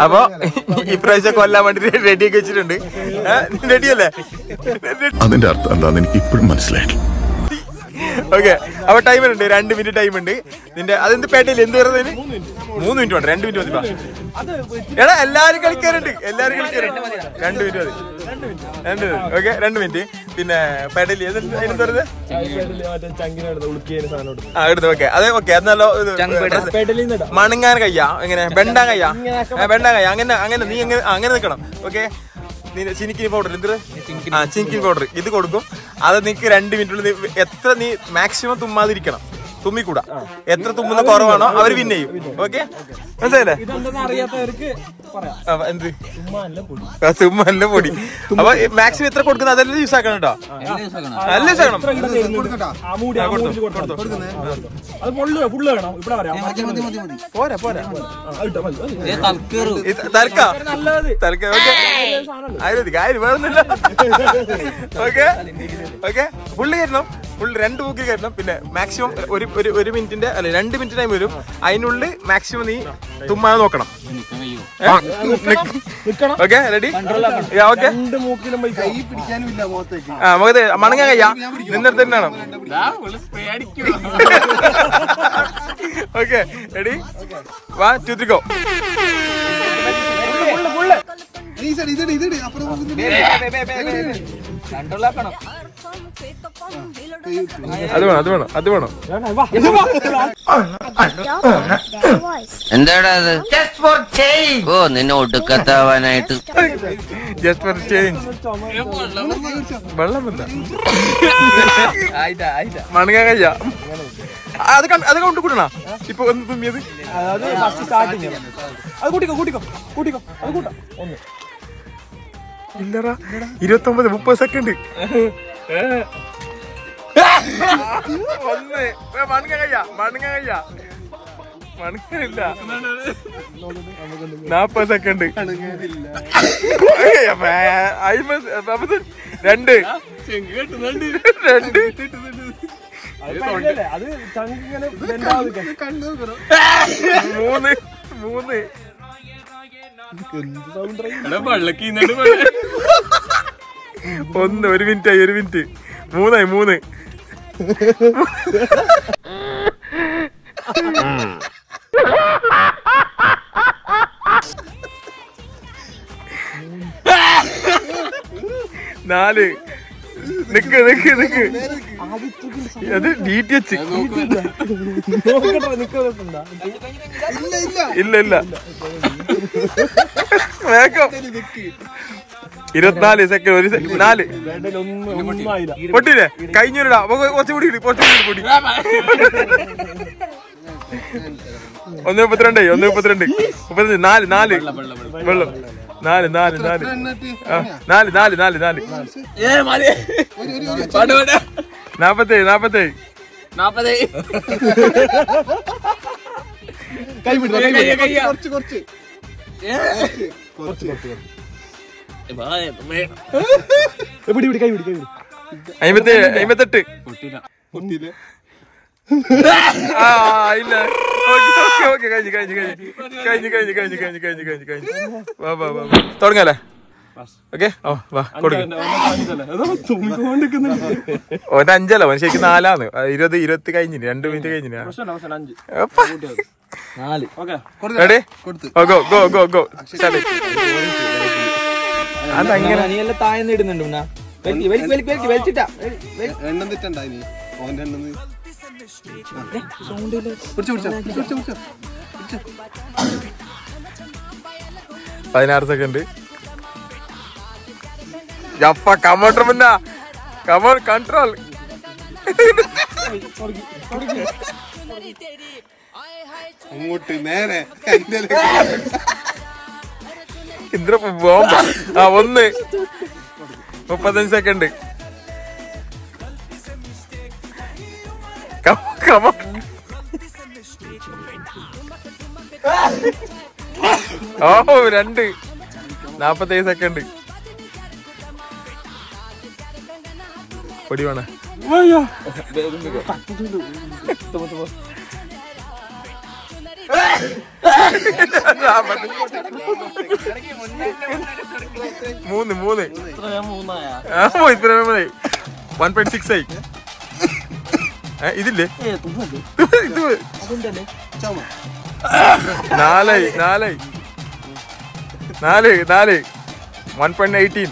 അപ്പൊ ഇപ്രാവശ്യം കൊല്ലാൻ വേണ്ടി റെഡിയൊക്കെ വെച്ചിട്ടുണ്ട്. റെഡിയല്ലേ? അതിന്റെ അർത്ഥം എന്താന്ന് എനിക്ക് ഇപ്പോഴും മനസ്സിലായിട്ടില്ല. ഓക്കെ, അപ്പൊ ടൈമുണ്ട്, 2 മിനിറ്റ് ടൈമുണ്ട് നിന്റെ. അതെന്ത് പേട്ടയില്ല, എന്ത് പറയുന്നതിന് 3 മിനിറ്റ് വേണ്ട, 2 മിനിറ്റ് മതി. എടാ എല്ലാരും കളിക്കാറുണ്ട്, 2 മിനിറ്റ് മതി, 2 മിനിറ്റ്. Okay, 2 minute. പിന്നെ പേട്ടയില് അതിനെന്ത് പറയുന്നത്? എടുത്ത് ഓക്കെ, അതെ ഓക്കെ. അത് നല്ല മണങ്ങാൻ കയ്യാ, എങ്ങനെ ബെണ്ടാൻ കയ്യാ, അങ്ങനെ നീ അങ്ങനെ നിൽക്കണം. ഓക്കെ, ചിനിക്കിൻ പൗഡർ, എന്ത് ചിനിക്കിൻ പൗഡർ ഇത് കൊടുക്കും. അത് നിനക്ക് 2 മിനിറ്റുള്ളിൽ എത്ര നീ മാക്സിമം തുമ്മാതിരിക്കണം, തുമ്മിക്കൂടാ. എത്ര തുമ്മുന്ന കുറവാണോ അവര് വിൻ ചെയ്യും. ഓക്കെ, മനസ്സിലായില്ലേ? എന്ത് തുമ്മല്ല പൊടി. അപ്പൊ മാക്സിമം എത്ര കൊടുക്കുന്നത് അതെല്ലാം യൂസ് ആക്കണം കേട്ടോ, നല്ല യൂസ് ആക്കണം. പോരാ പോരാ ആയുർവേദിക് വേണമെന്നില്ല. ഓക്കെ ഓക്കെ, ഫുള്ള് കയറ്റണം, ഫുള്ള് 2 മൂക്കിൽ കയറ്റണം. പിന്നെ മാക്സിമം ഒരു മിനിറ്റിന്റെ അല്ലെ 2 മിനിറ്റ് ടൈം വരും. അതിനുള്ളിൽ മാക്സിമം നീ തുമ്മാതെ നോക്കണം. Okay, ready? ഓക്കെ, മുഖത്ത് മണങ്ങാൻ കയ്യാ, നിന്നെടുത്ത് തന്നെയാണോ? Okay, ready? 1 2 3 ഗോ. അത് വേണം. എന്താടാ അത്? ഓ, നിന്നെ ഒടുക്കത്താവാനായിട്ട്. Just for change. വെള്ളം എന്താ മണങ്ങാൻ കഴിയാ? അത് കൊണ്ട് കൂട്ടണ ഇപ്പൊ ഒന്ന് തുമ്മിയത്. ഇല്ലടാ, 29-30 സെക്കൻഡ്. ഒന്ന് മണങ്ങാൻ കഴിയാ, മണങ്ങാനില്ല. 40 സെക്കൻഡ്. 1 മിനിറ്റ് 3 4 നിക്ക് അത് DTH ഇല്ല 24 സെക്കൻഡ്. 4 പൊട്ടില്ലേ? കഴിഞ്ഞൂടാ, കുറച്ചുകൂടി പൊടി. 1:32 4 വെള്ളം 4 47 58 ഇല്ല. തുടങ്ങാലേ? ഓക്കെ, വാ കൊടുക്ക. 5 ശരിക്കും 4 20 കഴിഞ്ഞിന്, 2 മിനിറ്റ് കഴിഞ്ഞിന്. റെഡി? ഗോ. അതങ്ങനെ താഴ്ന്ന് ഇടുന്നുണ്ട്. പതിനാറ് സെക്കൻഡ്. കമോട്ടർ മുന്ന കമോൺ കൺട്രോൾ. അങ്ങോട്ട് നേരെ ഇന്ദ്ര ബോംബ. 1 35 സെക്കൻഡ്. കമോൺ. 2 47 സെക്കൻഡ്. പൊടി വേണേ? മൂന്ന് ഇത്ര 1.6 ആയി. ഇതില്ലേ 4 1.18.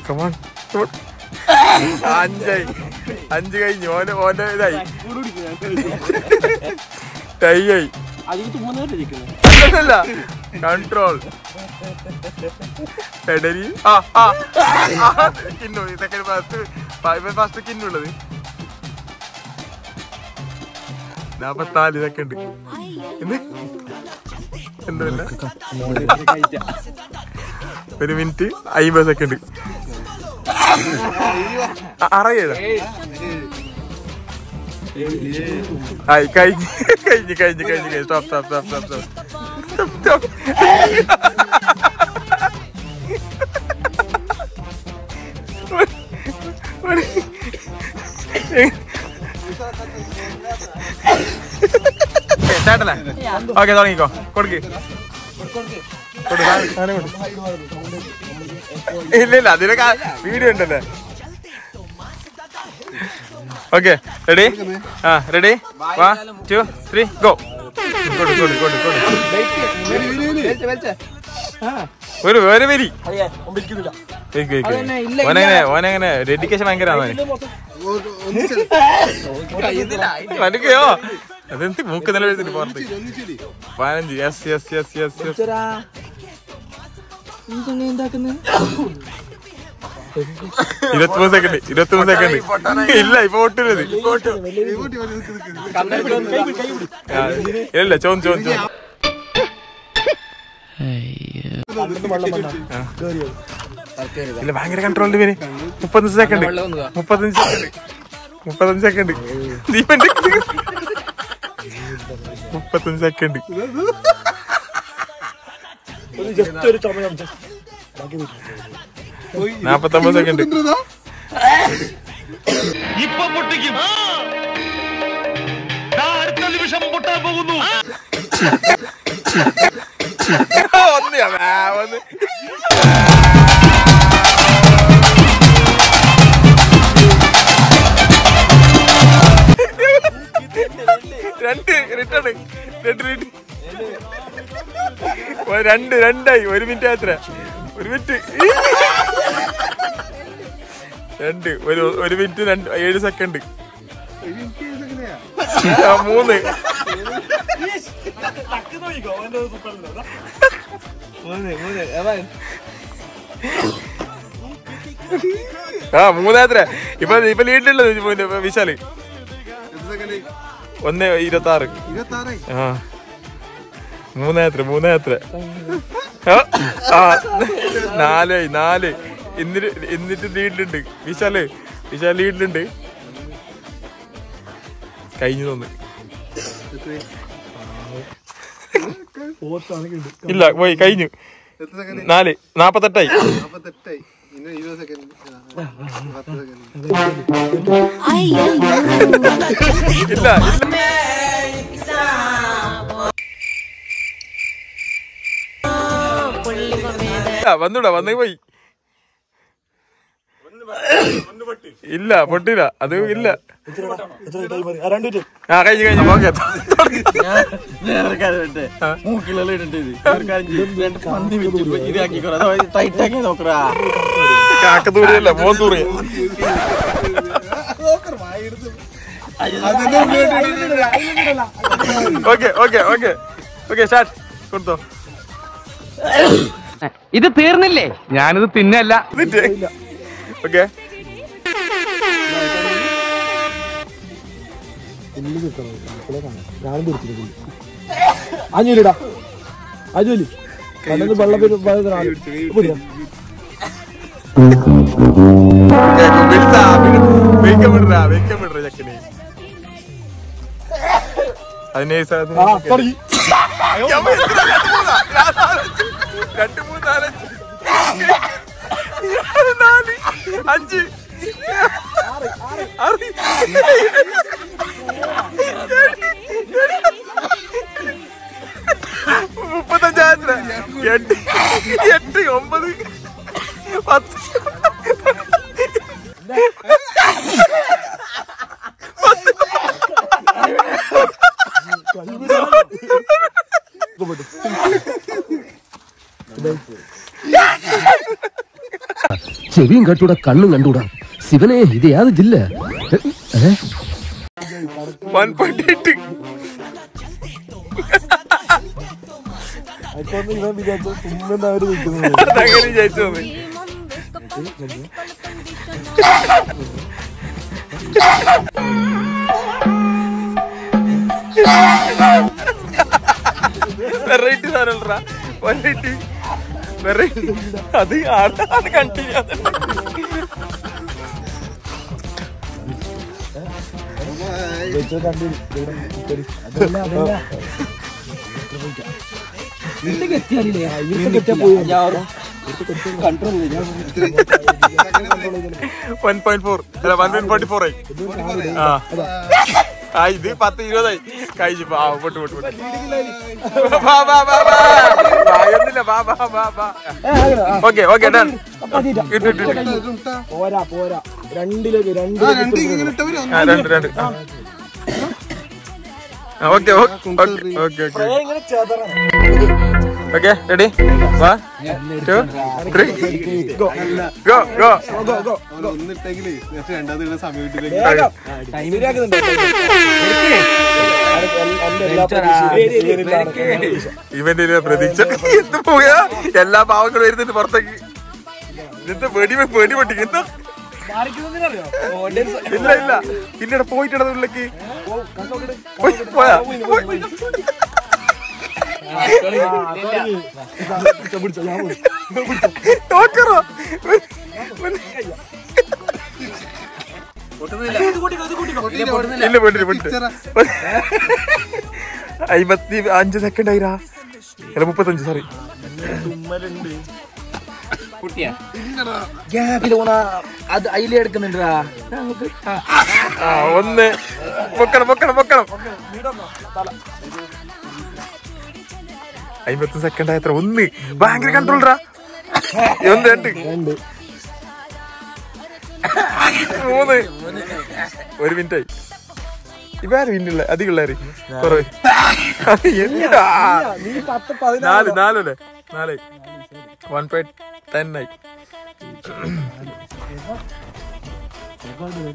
Come on. 5 കഴിഞ്ഞു. ഓന്റെ ഇതായി ടൈ ആയി. അല്ല കൺട്രോൾ ഫസ്റ്റ് കിന്നുള്ളത് 44 സെക്കൻഡ്. എന്തല്ല 1 മിനിറ്റ് 50 സെക്കൻഡ്. 67 കഴിഞ്ഞു. സ്റ്റോപ്പ്. ചേട്ടല്ലേ ഓക്കെ തുടങ്ങിക്കോ. കൊടുക്ക്. ഇല്ല അതിനൊക്കെ വീഡിയോ ഉണ്ടല്ലേ. Okay ready? Ready 1 2 3 go. ഒരു വരി ഓനെങ്ങനെ ഡെഡിക്കേഷൻ ഭയങ്കര മനക്കയോ. അതെന്ത് മൂക്ക് നില എഴുതിട്ട് പുറത്ത് 15. Yes 23 second. ഇല്ല ഇപ്പൊ ഒട്ടുന്നത് ഇല്ല. ചോദിച്ചു ഇല്ല ഭയങ്കര കൺട്രോളിന്റെ പേര്. 35 സെക്കൻഡ്. 35 സെക്കൻഡ്. 35 സെക്കൻഡ്. 49 സെക്കൻഡ്. ഇപ്പൊ പൊട്ടിക്കും. അടുത്ത നിമിഷം പൊട്ടാൻ പോകുന്നു. രണ്ടായി. 1 മിനിറ്റ് എത്ര? 1 മിനിറ്റ് 2 1 മിനിറ്റ് 7 സെക്കൻഡ്. 3 3 ഇപ്പൊ ലീഡിലുള്ളത് വിശാല്. 1:26. 3 4 എന്നിട്ട് ലീഡിലുണ്ട് വിശാല് ലീഡിലുണ്ട്. കഴിഞ്ഞു തോന്നുന്നു. ഇല്ല പോയി കഴിഞ്ഞു. 48 ഇല്ല വന്നൂടാ വന്നേ പോയി. ഇല്ല പൊട്ടില്ല അത് ഇല്ല. കഴിഞ്ഞു ഓക്കെ. കാക്കത്തൂരിയല്ല മോന്തൂറിയ. ഓക്കെ സ്റ്റാർട്ട് കൊടുത്തോ. ഇത് തീർന്നില്ലേ? ഞാനിത് തിന്നല്ല. ഓക്കെ അഞ്ഞൂലിടാ. അജോലി വെള്ളം ചക്കനെ. അതിനെ 2 3 4 5 6 35 8 8 9 10 ചെവിയും കട്ടൂടാ കണ്ണും കണ്ടൂടാ ശിവനെ ഇത് യാത് ജില്ല 1.8 ഇവൻ വിചാരിച്ചു തുമ്മെന്ന് അവര് നിൽക്കുന്നത് അങ്ങനെ വിചാരിച്ചു വെറൈറ്റി സാധനം വെറൈറ്റി വെറൈറ്റി അത് ആടാണ് കണ്ടിന്യൂ ഇത് 10-20 കഴിച്ചു പൊട്ടു ഓക്കെ ഓക്കെ ഡൺ പോരാ പോരാ രണ്ടിലേക്ക് രണ്ട് okay okay okay okay ready 1 2 3 go go go ഒന്നിട്ടെങ്കിലേ രണ്ടാമത് സമയം ഇവന്റെ പ്രതീക്ഷ എന്ത് പോയാ എല്ലാ പാവങ്ങളും വരുന്നുണ്ട് പുറത്തേക്ക് ഇന്നത്തെ വെടി പൊട്ടിക്കുന്നു ഇല്ല ഇല്ല പിന്നീട് പോയിട്ടാണ് ഉള്ളിലേക്ക് പോയാ ടോക്കറോ ഇല്ല പൊട്ടില്ല 55 സെക്കൻഡ് ആയിരാ അല്ല 35 സോറി അത് അയിലെടുക്കുന്നുണ്ടാ ഒന്ന് പൊക്കണം 50 സെക്കൻഡ് ആയത്ര ഒന്ന് ഭയങ്കര കൺട്രോളറാ 1 2 3 1 മിനിറ്റ് ആയി ഇവാരും ഇന്നില്ല അധികം ഉള്ളവര് കുറവ് 4 1.10 ആയി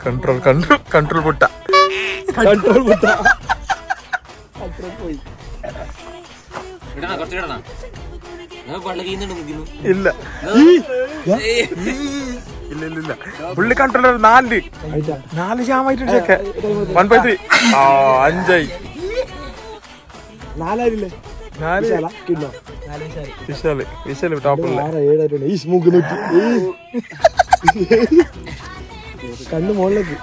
കൺട്രോൾ പൊട്ട ഇല്ല ഇല്ല പുള്ളി കൺട്രോളർ 4 ജാമായിട്ടുണ്ട് 1.3 5 നാലായില്ലേ 4 വിശാല് ടോപ്പുള്ള ഈ സ്മൂക്ക് നോക്കി കണ്ണു മുകളിലേക്ക്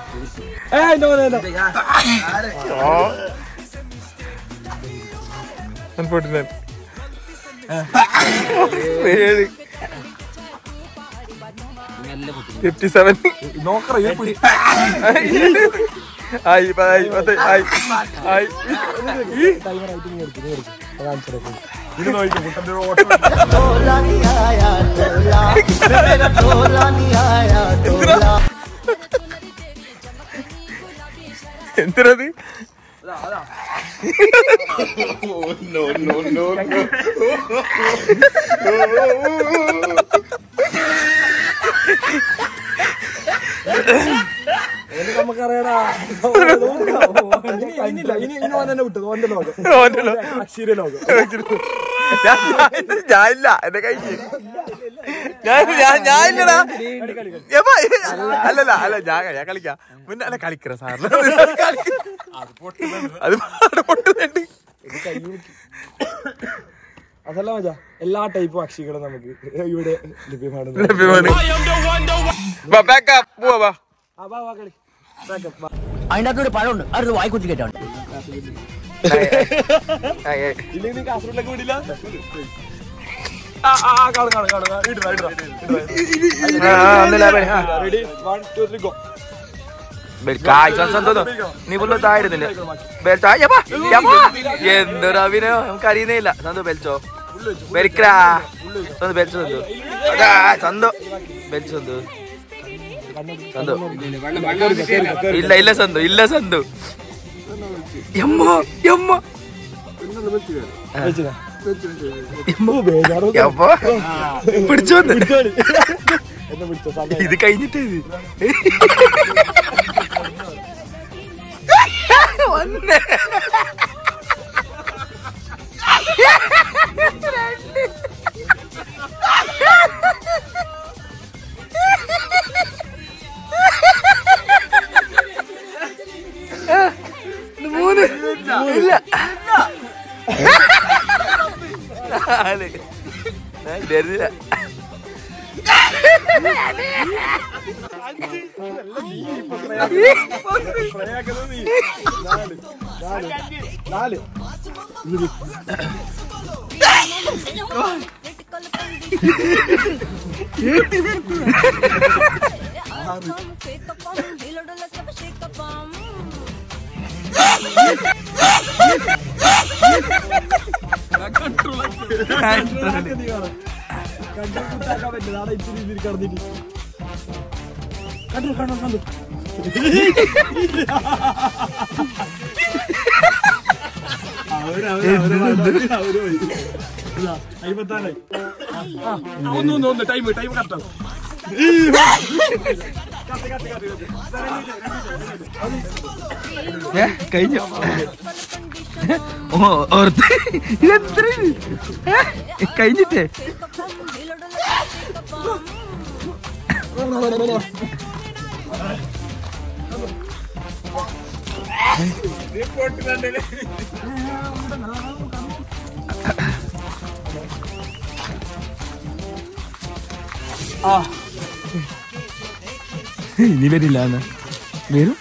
എന്തിനത് നമുക്കറിയടാ ഇനി ഓനെ വിട്ടത് ഓന്റെ ലോകം അക്ഷീര ലോകം ഞാനില്ല എന്റെ കഴിഞ്ഞ് ഞാനില്ലടാ അല്ല ഞാൻ കളിക്കാം മുന്നേ അല്ല കളിക്കറ സാറിന് അത് പൊട്ടുന്നുണ്ട് അതല്ല മജ എല്ലാ ടൈപ്പ് പക്ഷികളും നമുക്ക് ഇവിടെ ലഭ്യമാണ് അതിനകത്തൊരു പഴമുണ്ട് അത് വായിക്കുറ്റി കേട്ടാണ് ഇല്ലെങ്കിൽ കാസർഗോഡിലേക്ക് വിടില്ല റെഡി 1 2 3 ഗോ നീ പുള്ളി തായിരുന്നില്ല എന്തൊരു അഭിനയം നമുക്ക് അറിയുന്നേയില്ല. സന്തു ബെൽച്ചോ ബെരിക്കരാ സന്തു ബെൽച്ചു സന്തു അതാ സന്തു ബെൽച്ചു സന്തു സന്തു ഇല്ല ഇല്ല സന്തു ഇല്ല സന്തു എമ്മോ എമ്മോ പിടിച്ചു ഇത് കഴിഞ്ഞിട്ട് മൂന്ന് ഇല്ല തരുന്നില്ല. കഴിഞ്ഞു ഓർത്ത് എത്ര കഴിഞ്ഞിട്ടേ ഇനി വരില്ല വരും.